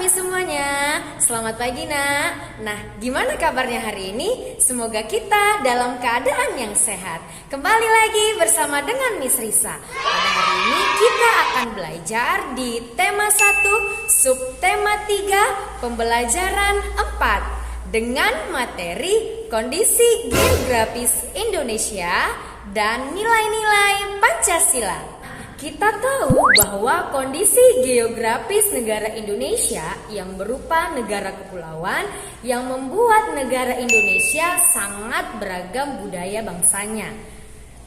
Mi semuanya, selamat pagi nak. Nah, gimana kabarnya hari ini? Semoga kita dalam keadaan yang sehat. Kembali lagi bersama dengan Miss Risa. Pada hari ini kita akan belajar di tema 1, subtema 3, pembelajaran 4 dengan materi kondisi geografis Indonesia dan nilai-nilai Pancasila. Kita tahu bahwa kondisi geografis negara Indonesia yang berupa negara kepulauan yang membuat negara Indonesia sangat beragam budaya bangsanya.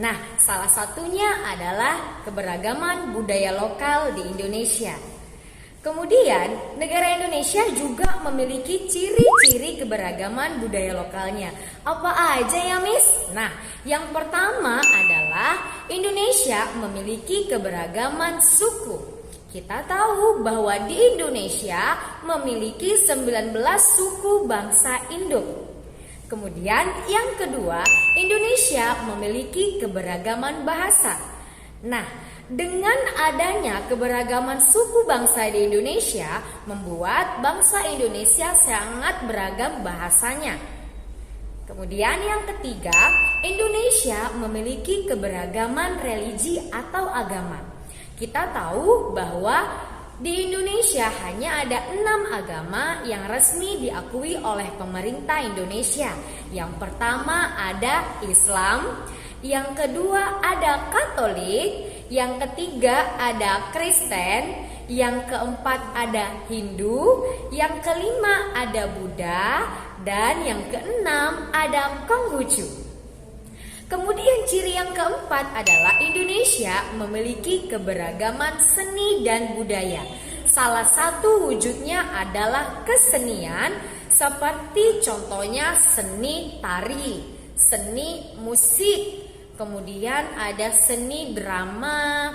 Nah, salah satunya adalah keberagaman budaya lokal di Indonesia. Kemudian, negara Indonesia juga memiliki ciri-ciri keberagaman budaya lokalnya. Apa aja ya, Miss? Nah, yang pertama adalah Indonesia memiliki keberagaman suku. Kita tahu bahwa di Indonesia memiliki 19 suku bangsa Indo. Kemudian yang kedua, Indonesia memiliki keberagaman bahasa. Nah, dengan adanya keberagaman suku bangsa di Indonesia membuat bangsa Indonesia sangat beragam bahasanya. Kemudian yang ketiga, Indonesia memiliki keberagaman religi atau agama. Kita tahu bahwa di Indonesia hanya ada 6 agama yang resmi diakui oleh pemerintah Indonesia. Yang pertama ada Islam, yang kedua ada Katolik, yang ketiga ada Kristen, yang keempat ada Hindu, yang kelima ada Buddha, dan yang keenam ada Konghucu. Kemudian ciri yang keempat adalah Indonesia memiliki keberagaman seni dan budaya. Salah satu wujudnya adalah kesenian seperti contohnya seni tari, seni musik, kemudian ada seni drama,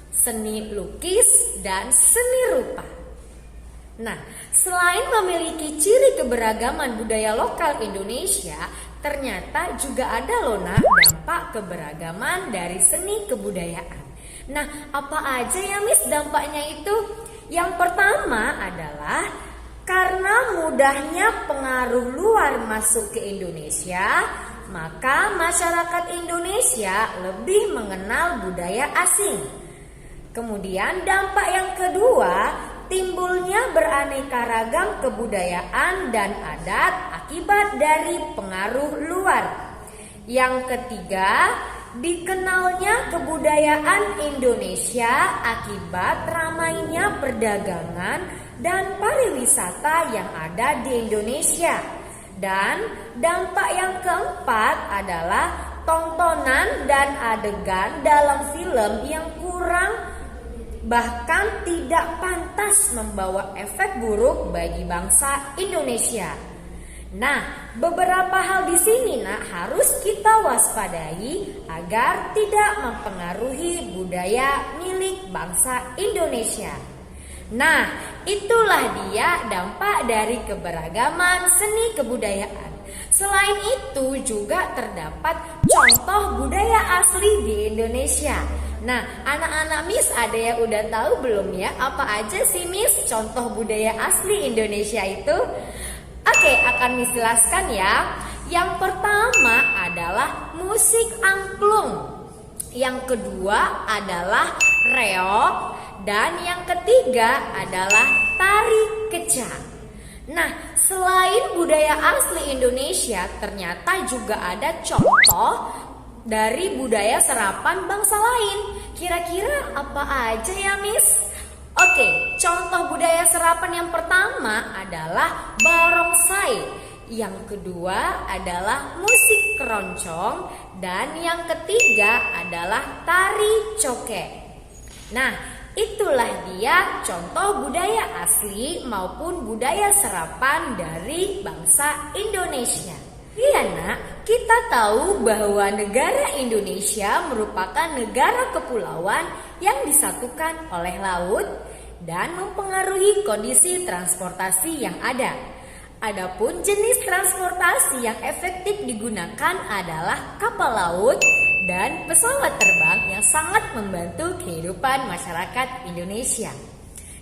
seni lukis, dan seni rupa. Nah, selain memiliki ciri keberagaman budaya lokal Indonesia, ternyata juga ada loh dampak keberagaman dari seni kebudayaan. Nah, apa aja ya Miss dampaknya itu? Yang pertama adalah karena mudahnya pengaruh luar masuk ke Indonesia, maka masyarakat Indonesia lebih mengenal budaya asing. Kemudian dampak yang kedua, timbulnya beraneka ragam kebudayaan dan adat akibat dari pengaruh luar. Yang ketiga, dikenalnya kebudayaan Indonesia akibat ramainya perdagangan dan pariwisata yang ada di Indonesia. Dan dampak yang keempat adalah tontonan dan adegan dalam film yang kurang bahkan tidak pantas membawa efek buruk bagi bangsa Indonesia. Nah, beberapa hal di sini harus kita waspadai agar tidak mempengaruhi budaya milik bangsa Indonesia. Nah, itulah dia dampak dari keberagaman seni kebudayaan. Selain itu juga terdapat contoh budaya asli di Indonesia. Nah, anak-anak Miss ada yang udah tahu belum ya? Apa aja sih Miss contoh budaya asli Indonesia itu? Oke, akan Miss jelaskan ya. Yang pertama adalah musik angklung. Yang kedua adalah reog. Dan yang ketiga adalah tari kecak. Nah, selain budaya asli Indonesia, ternyata juga ada contoh dari budaya serapan bangsa lain. Kira-kira apa aja ya Miss? Oke, contoh budaya serapan yang pertama adalah barongsai. Yang kedua adalah musik keroncong. Dan yang ketiga adalah tari coke. Nah, itulah dia contoh budaya asli maupun budaya serapan dari bangsa Indonesia. Iya nak, kita tahu bahwa negara Indonesia merupakan negara kepulauan yang disatukan oleh laut dan mempengaruhi kondisi transportasi yang ada. Adapun jenis transportasi yang efektif digunakan adalah kapal laut dan pesawat terbang yang sangat membantu kehidupan masyarakat Indonesia.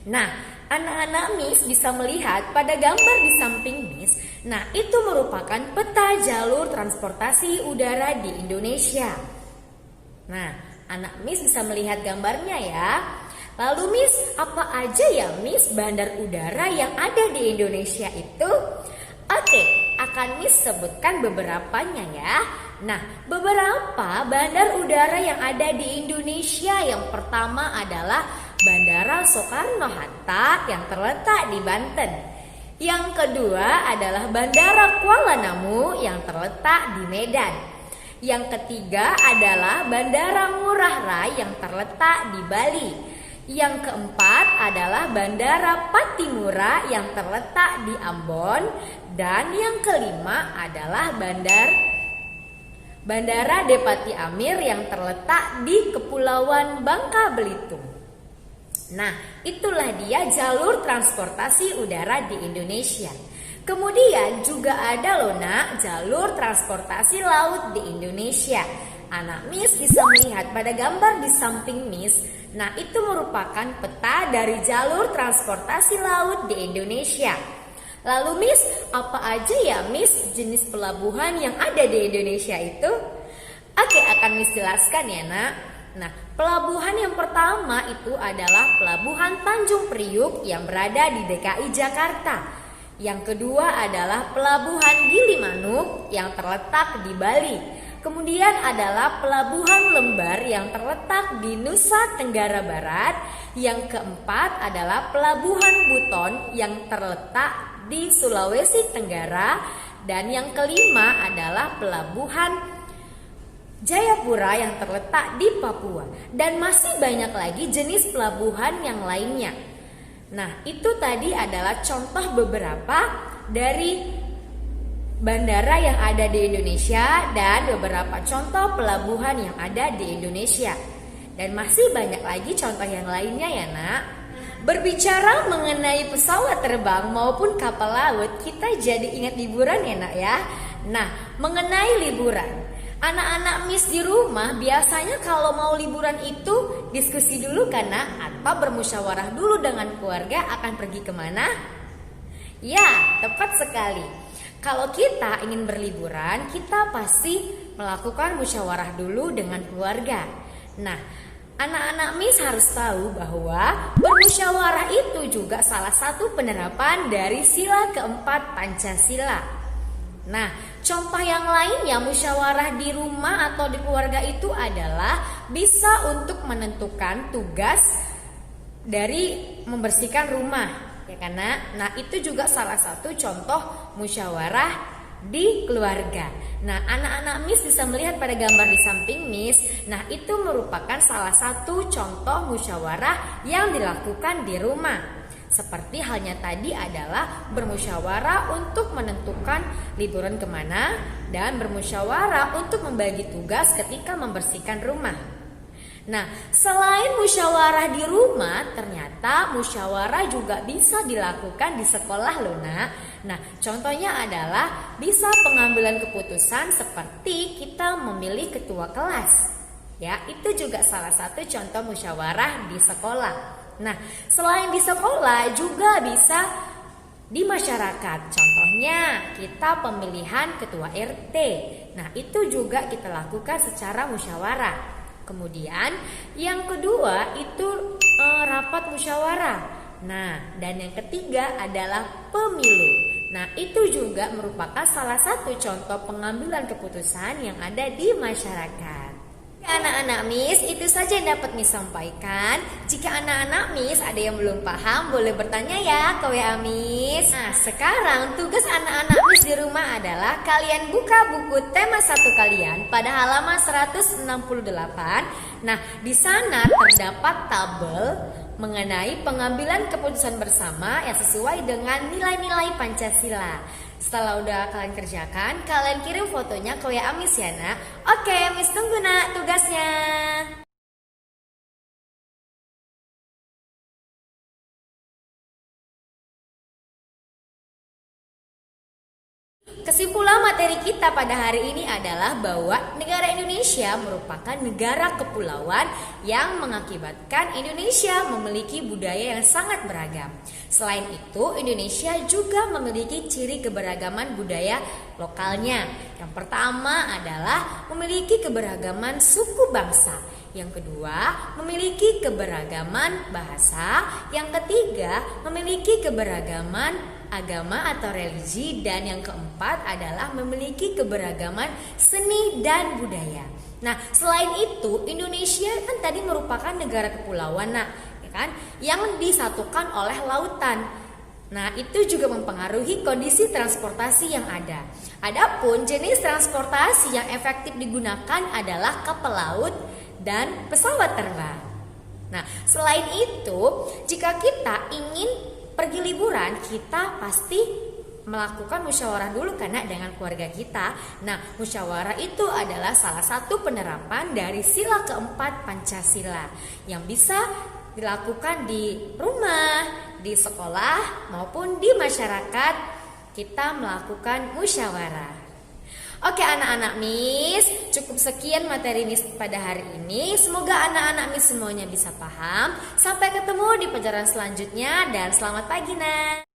Nah, anak-anak Miss bisa melihat pada gambar di samping Miss. Nah, itu merupakan peta jalur transportasi udara di Indonesia. Nah, anak Miss bisa melihat gambarnya ya. Lalu Miss, apa aja ya Miss bandar udara yang ada di Indonesia itu? Oke, akan Miss sebutkan beberapanya ya. Nah, beberapa bandar udara yang ada di Indonesia yang pertama adalah Bandara Soekarno-Hatta yang terletak di Banten. Yang kedua adalah Bandara Kuala Namu yang terletak di Medan. Yang ketiga adalah Bandara Ngurah Rai yang terletak di Bali. Yang keempat adalah Bandara Patimura yang terletak di Ambon. Dan yang kelima adalah Bandara Depati Amir yang terletak di Kepulauan Bangka Belitung. Nah, itulah dia jalur transportasi udara di Indonesia. Kemudian juga ada loh nak, jalur transportasi laut di Indonesia. Anak Miss bisa melihat pada gambar di samping Miss. Nah, itu merupakan peta dari jalur transportasi laut di Indonesia. Lalu Miss, apa aja ya Miss jenis pelabuhan yang ada di Indonesia itu? Oke, akan Miss jelaskan ya nak. Nah, pelabuhan yang pertama itu adalah Pelabuhan Tanjung Priuk yang berada di DKI Jakarta. Yang kedua adalah Pelabuhan Gilimanuk yang terletak di Bali. Kemudian adalah Pelabuhan Lembar yang terletak di Nusa Tenggara Barat. Yang keempat adalah Pelabuhan Buton yang terletak di Sulawesi Tenggara. Dan yang kelima adalah Pelabuhan Jayapura yang terletak di Papua. Dan masih banyak lagi jenis pelabuhan yang lainnya. Nah, itu tadi adalah contoh beberapa dari bandara yang ada di Indonesia dan beberapa contoh pelabuhan yang ada di Indonesia. Dan masih banyak lagi contoh yang lainnya ya nak. Berbicara mengenai pesawat terbang maupun kapal laut, kita jadi ingat liburan ya nak ya. Nah, mengenai liburan, anak-anak Miss di rumah biasanya kalau mau liburan itu diskusi dulu kan nak, atau bermusyawarah dulu dengan keluarga akan pergi kemana? Ya, tepat sekali. Kalau kita ingin berliburan, kita pasti melakukan musyawarah dulu dengan keluarga. Nah, anak-anak Miss harus tahu bahwa bermusyawarah itu juga salah satu penerapan dari sila keempat Pancasila. Nah, contoh yang lainnya musyawarah di rumah atau di keluarga itu adalah bisa untuk menentukan tugas dari membersihkan rumah, ya kan? Nah, itu juga salah satu contoh musyawarah di keluarga. Nah, anak-anak Miss bisa melihat pada gambar di samping Miss. Nah, itu merupakan salah satu contoh musyawarah yang dilakukan di rumah. Seperti halnya tadi adalah bermusyawarah untuk menentukan liburan kemana dan bermusyawarah untuk membagi tugas ketika membersihkan rumah. Nah, selain musyawarah di rumah, ternyata musyawarah juga bisa dilakukan di sekolah loh nak. Nah, contohnya adalah bisa pengambilan keputusan seperti kita memilih ketua kelas. Ya, itu juga salah satu contoh musyawarah di sekolah. Nah, selain di sekolah juga bisa di masyarakat. Contohnya kita pemilihan ketua RT. Nah, itu juga kita lakukan secara musyawarah. Kemudian yang kedua itu rapat musyawarah. Nah, dan yang ketiga adalah pemilu. Nah, itu juga merupakan salah satu contoh pengambilan keputusan yang ada di masyarakat. Anak-anak Miss, itu saja yang dapat Miss sampaikan. Jika anak-anak Miss ada yang belum paham, boleh bertanya ya ke WA Miss. Nah, sekarang tugas anak-anak Miss di rumah adalah kalian buka buku tema 1 kalian pada halaman 168. Nah, di sana terdapat tabel mengenai pengambilan keputusan bersama yang sesuai dengan nilai-nilai Pancasila. Setelah udah kalian kerjakan, kalian kirim fotonya ke WA Miss ya nak. Oke, Miss tunggu nak tugasnya. Kesimpulan materi kita pada hari ini adalah bahwa negara Indonesia merupakan negara kepulauan yang mengakibatkan Indonesia memiliki budaya yang sangat beragam. Selain itu, Indonesia juga memiliki ciri keberagaman budaya lokalnya. Yang pertama adalah memiliki keberagaman suku bangsa. Yang kedua, memiliki keberagaman bahasa. Yang ketiga, memiliki keberagaman agama atau religi, dan yang keempat adalah memiliki keberagaman seni dan budaya. Nah, selain itu Indonesia kan tadi merupakan negara kepulauan, ya kan, yang disatukan oleh lautan. Nah, itu juga mempengaruhi kondisi transportasi yang ada. Adapun jenis transportasi yang efektif digunakan adalah kapal laut dan pesawat terbang. Nah, selain itu, jika kita ingin pergi liburan, kita pasti melakukan musyawarah dulu karena dengan keluarga kita. Nah, musyawarah itu adalah salah satu penerapan dari sila keempat Pancasila yang bisa dilakukan di rumah, di sekolah, maupun di masyarakat. Kita melakukan musyawarah. Oke anak-anak Miss, cukup sekian materi Miss pada hari ini. Semoga anak-anak Miss semuanya bisa paham. Sampai ketemu di pelajaran selanjutnya dan selamat pagi, Nak.